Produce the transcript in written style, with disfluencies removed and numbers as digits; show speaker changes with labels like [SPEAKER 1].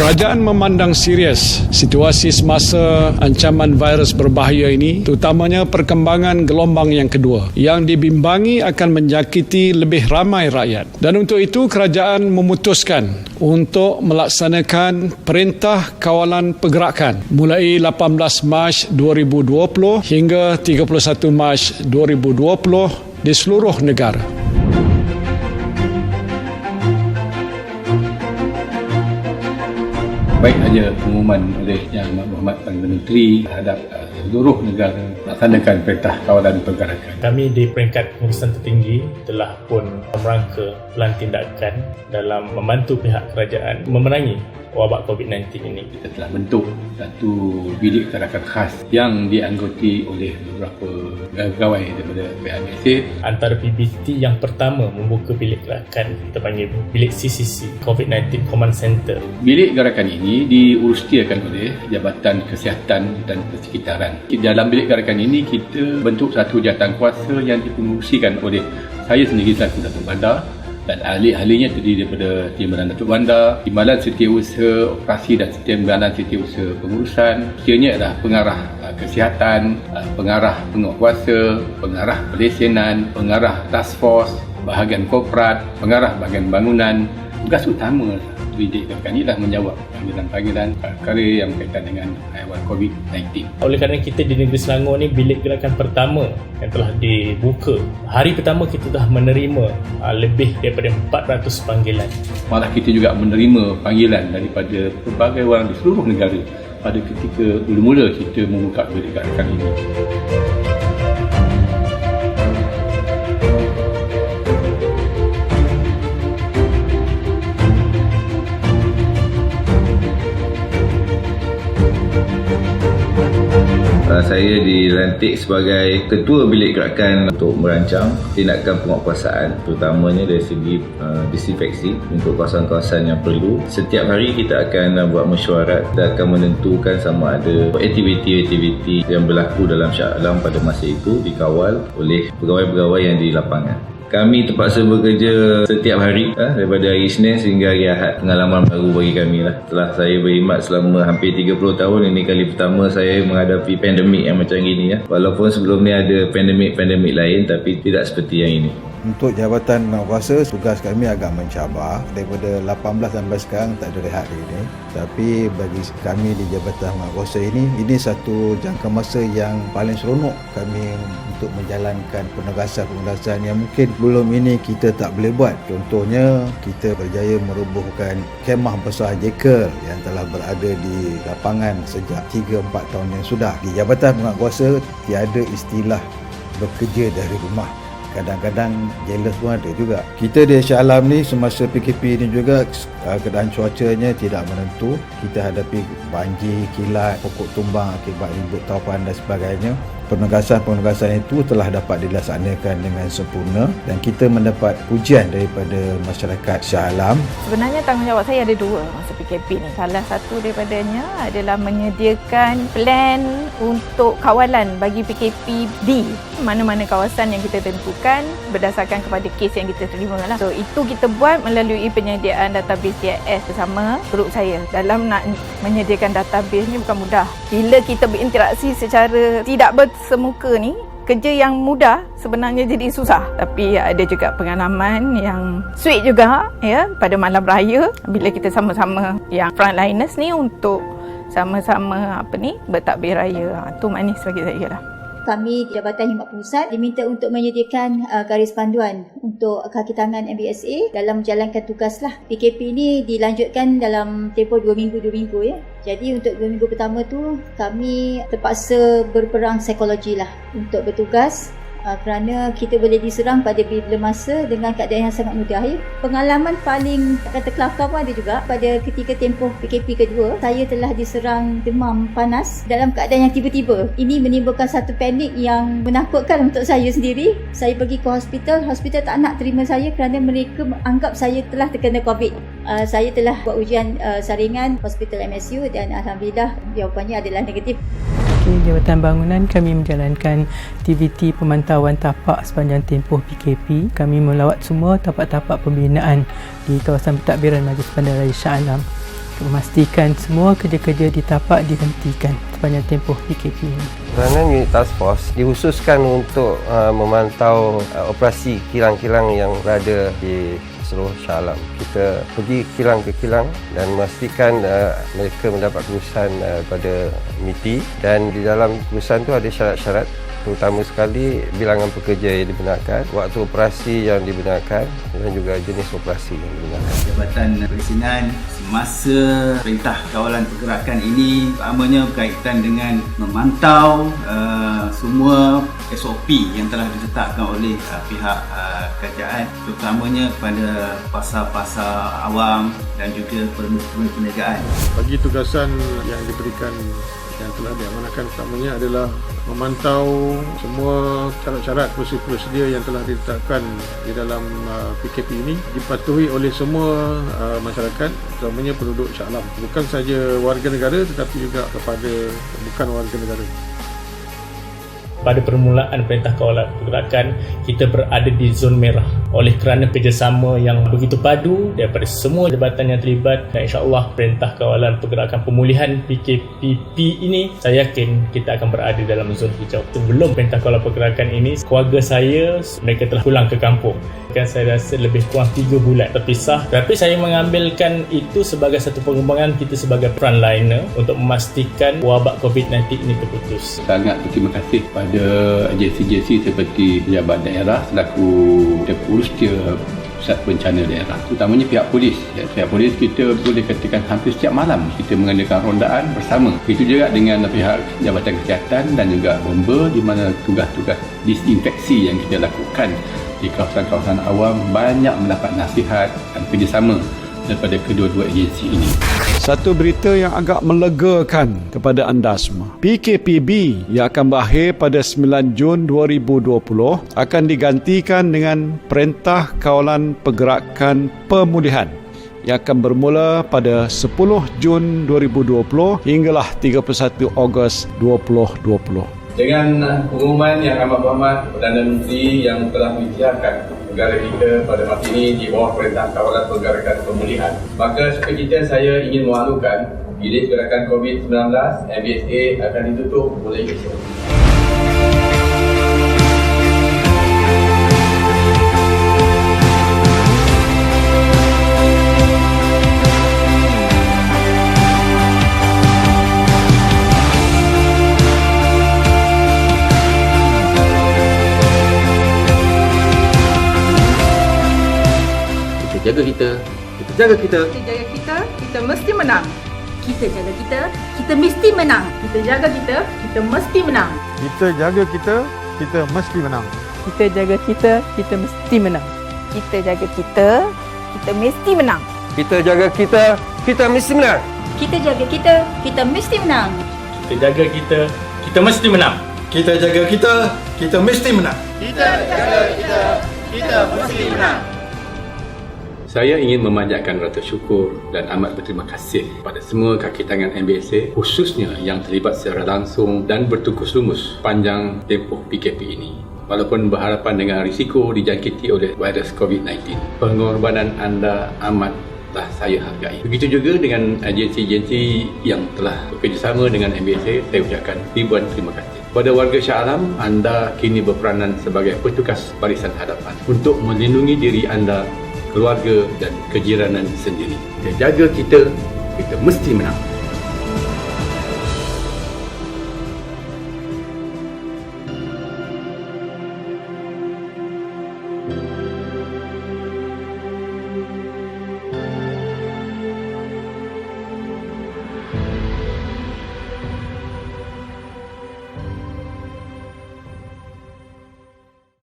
[SPEAKER 1] Kerajaan memandang serius situasi semasa ancaman virus berbahaya ini, terutamanya perkembangan gelombang yang kedua yang dibimbangi akan menjangkiti lebih ramai rakyat. Dan untuk itu kerajaan memutuskan untuk melaksanakan Perintah Kawalan Pergerakan mulai 18 Mac 2020 hingga 31 Mac 2020 di seluruh negara.
[SPEAKER 2] Baik saja pengumuman oleh Yang Berhormat Perdana Menteri terhadap seluruh negara melaksanakan Perintah Kawalan Pergerakan.
[SPEAKER 3] Kami di peringkat pengurusan tertinggi telah pun merangka pelan tindakan dalam membantu pihak kerajaan memerangi wabak COVID-19 ini.
[SPEAKER 2] Kita telah bentuk satu bilik tarakan khas yang dianggoti oleh beberapa pegawai daripada PMSA.
[SPEAKER 3] Antara PBT yang pertama membuka bilik gerakan, kita panggil bilik CCC, COVID-19 Command Center.
[SPEAKER 2] Bilik gerakan ini diurustiakan oleh Jabatan Kesihatan dan Persekitaran. Dalam bilik gerakan ini kita bentuk satu jawatankuasa yang dipengerusikan oleh saya sendiri selaku Datuk Bandar dan ahli-ahlinya terdiri daripada Timbalan Datuk Bandar, Timbalan Setiausaha Operasi dan Timbalan Setiausaha Pengurusan. Kiranya adalah pengarah kesihatan, pengarah penguatkuasa, pengarah perlesenan, pengarah task force, bahagian korporat, pengarah bahagian bangunan. Tugas utama bilik gerakan ini adalah menjawab panggilan-panggilan perkara yang berkaitan dengan haiwan COVID-19.
[SPEAKER 3] Oleh kerana kita di negeri Selangor ni bilik gerakan pertama yang telah dibuka, hari pertama kita dah menerima lebih daripada 400 panggilan.
[SPEAKER 2] Malah kita juga menerima panggilan daripada pelbagai orang di seluruh negara pada ketika mula-mula kita membuka bilik gerakan ini.
[SPEAKER 4] Saya dilantik sebagai Ketua Bilik Gerakan untuk merancang tindakan penguatkuasaan, terutamanya dari segi disinfeksi untuk kawasan-kawasan yang perlu. Setiap hari kita akan buat mesyuarat dan akan menentukan sama ada aktiviti-aktiviti yang berlaku dalam Shah Alam pada masa itu dikawal oleh pegawai-pegawai yang di lapangan. Kami terpaksa bekerja setiap hari daripada hari Isnin sehingga hari Ahad. Pengalaman baru bagi kami lah. Setelah saya berkhidmat selama hampir 30 tahun, ini kali pertama saya menghadapi pandemik yang macam gini. Walaupun sebelum ni ada pandemik-pandemik lain, tapi tidak seperti yang ini.
[SPEAKER 5] Untuk Jabatan Penguatkuasa, tugas kami agak mencabar. Daripada 18 sampai sekarang tak ada rehat ini. Tapi bagi kami di Jabatan Penguatkuasa ini satu jangka masa yang paling seronok kami untuk menjalankan penugasan-penugasan yang mungkin belum ini kita tak boleh buat. Contohnya, kita berjaya merobohkan kemah besar Jekyll yang telah berada di lapangan sejak 3-4 tahun yang sudah. Di Jabatan Penguatkuasa tiada istilah bekerja dari rumah. Kadang-kadang jealous pun ada juga. Kita di Shah Alam ni semasa PKP ni juga keadaan cuacanya tidak menentu. Kita hadapi banjir, kilat, pokok tumbang akibat ribut taupan dan sebagainya. Penugasan-penugasan itu telah dapat dilaksanakan dengan sempurna dan kita mendapat pujian daripada masyarakat Shah Alam.
[SPEAKER 6] Sebenarnya tanggungjawab saya ada dua masa PKP ni. Salah satu daripadanya adalah menyediakan plan untuk kawalan bagi PKP di mana-mana kawasan yang kita tentukan berdasarkan kepada kes yang kita terima lah. So itu kita buat melalui penyediaan database DIS bersama grup saya. Dalam nak menyediakan database ni bukan mudah. Bila kita berinteraksi secara tidak bersemuka ni, kerja yang mudah sebenarnya jadi susah. Tapi ada juga pengalaman yang sweet juga pada malam raya bila kita sama-sama yang frontliners ni untuk sama-sama bertakbir raya. Tu manis bagi saya lah.
[SPEAKER 7] Kami Jabatan Khidmat Pusat diminta untuk menyediakan garis panduan untuk kaki tangan MBSA dalam menjalankan tugas lah. PKP ni dilanjutkan dalam tempoh 2 minggu ya. Jadi untuk 2 minggu pertama tu kami terpaksa berperang psikologi lah untuk bertugas. Kerana kita boleh diserang pada bila masa dengan keadaan yang sangat mudah ya. Pengalaman paling kata kelakar pun ada juga pada ketika tempoh PKP kedua. Saya telah diserang demam panas dalam keadaan yang tiba-tiba. Ini menimbulkan satu panik yang menakutkan untuk saya sendiri. Saya pergi ke hospital tak nak terima saya kerana mereka anggap saya telah terkena COVID. Saya telah buat ujian saringan hospital MSU dan alhamdulillah jawapannya adalah negatif.
[SPEAKER 8] Jabatan Bangunan kami menjalankan aktiviti pemantauan tapak sepanjang tempoh PKP. Kami melawat semua tapak-tapak pembinaan di kawasan pentadbiran Majlis Bandaraya Shah Alam. memastikan semua kerja-kerja di tapak dihentikan sepanjang tempoh PKP ini.
[SPEAKER 9] Peranan unit task force dikhususkan untuk memantau operasi kilang-kilang yang berada di seluruh Shah Alam. Kita pergi kilang ke kilang dan memastikan mereka mendapat kelulusan pada MITI, dan di dalam kelulusan itu ada syarat-syarat, terutama sekali bilangan pekerja yang dibenarkan, waktu operasi yang dibenarkan dan juga jenis operasi yang dibenarkan.
[SPEAKER 10] Jabatan Perizinan semasa Perintah Kawalan Pergerakan ini utamanya berkaitan dengan memantau semua SOP yang telah ditetapkan oleh pihak kerajaan, terutamanya kepada pasar-pasar awam dan juga perlu-perlu perniagaan.
[SPEAKER 11] Bagi tugasan yang diberikan yang telah diamanahkan utamanya adalah memantau semua syarat-syarat prosedur yang telah ditetapkan di dalam PKP ini dipatuhi oleh semua masyarakat, utamanya penduduk Shah Alam, bukan saja warga negara tetapi juga kepada bukan warga negara.
[SPEAKER 3] Pada permulaan Perintah Kawalan Pergerakan, kita berada di zon merah oleh kerana kerjasama yang begitu padu daripada semua jabatan yang terlibat, dan insya-Allah Perintah Kawalan Pergerakan Pemulihan PKPP ini, saya yakin kita akan berada dalam zon hijau. Sebelum Perintah Kawalan Pergerakan ini, keluarga saya mereka telah pulang ke kampung. Saya rasa lebih kurang 3 bulan terpisah, tapi saya mengambilkan itu sebagai satu pengembangan kita sebagai frontliner untuk memastikan wabak COVID-19 ini terputus.
[SPEAKER 2] Sangat berterima kasih kepada agensi-agensi seperti pejabat daerah selaku Urustia Pusat Bencana Daerah, terutamanya pihak polis. Pihak polis kita boleh katakan hampir setiap malam kita mengadakan rondaan bersama. Itu juga dengan pihak Jabatan Kesihatan dan juga bomba, di mana tugas-tugas disinfeksi yang kita lakukan di kawasan-kawasan awam banyak mendapat nasihat dan kerjasama daripada kedua-dua agensi ini.
[SPEAKER 1] Satu berita yang agak melegakan kepada anda semua. PKPB yang akan berakhir pada 9 Jun 2020 akan digantikan dengan Perintah Kawalan Pergerakan Pemulihan yang akan bermula pada 10 Jun 2020 hinggalah 31 Ogos 2020.
[SPEAKER 2] Dengan pengumuman yang amat berhormat Perdana Menteri yang telah mengisytiharkan negara kita pada masa ini di bawah Perintah Kawalan Pergerakan Pemulihan, maka seperti saya ingin memaklumkan bilik gerakan COVID-19 MBSA akan ditutup mulai esok.
[SPEAKER 10] Jaga kita, kita jaga kita.
[SPEAKER 6] Kita jaga kita, kita mesti menang.
[SPEAKER 7] Kita jaga kita, kita mesti menang.
[SPEAKER 6] Kita jaga kita, kita mesti menang.
[SPEAKER 11] Kita jaga kita, kita mesti menang.
[SPEAKER 8] Kita jaga kita, kita mesti menang.
[SPEAKER 6] Kita jaga kita, kita mesti menang.
[SPEAKER 9] Kita jaga kita, kita mesti menang.
[SPEAKER 7] Kita jaga kita, kita mesti menang.
[SPEAKER 3] Kita jaga kita, kita mesti menang.
[SPEAKER 11] Kita jaga kita, kita mesti menang.
[SPEAKER 10] Kita jaga kita, kita mesti menang.
[SPEAKER 2] Saya ingin memanjatkan rasa syukur dan amat berterima kasih kepada semua kaki tangan MBSA, khususnya yang terlibat secara langsung dan bertukus lumus panjang tempoh PKP ini. Walaupun berhadapan dengan risiko dijangkiti oleh virus COVID-19, pengorbanan anda amatlah saya hargai. Begitu juga dengan agensi-agensi yang telah bekerjasama dengan MBSA, saya ucapkan ribuan terima kasih. Pada warga Shah Alam, anda kini berperanan sebagai petugas barisan hadapan untuk melindungi diri anda, keluarga dan kejiranan sendiri. Kita jaga kita, kita mesti menang.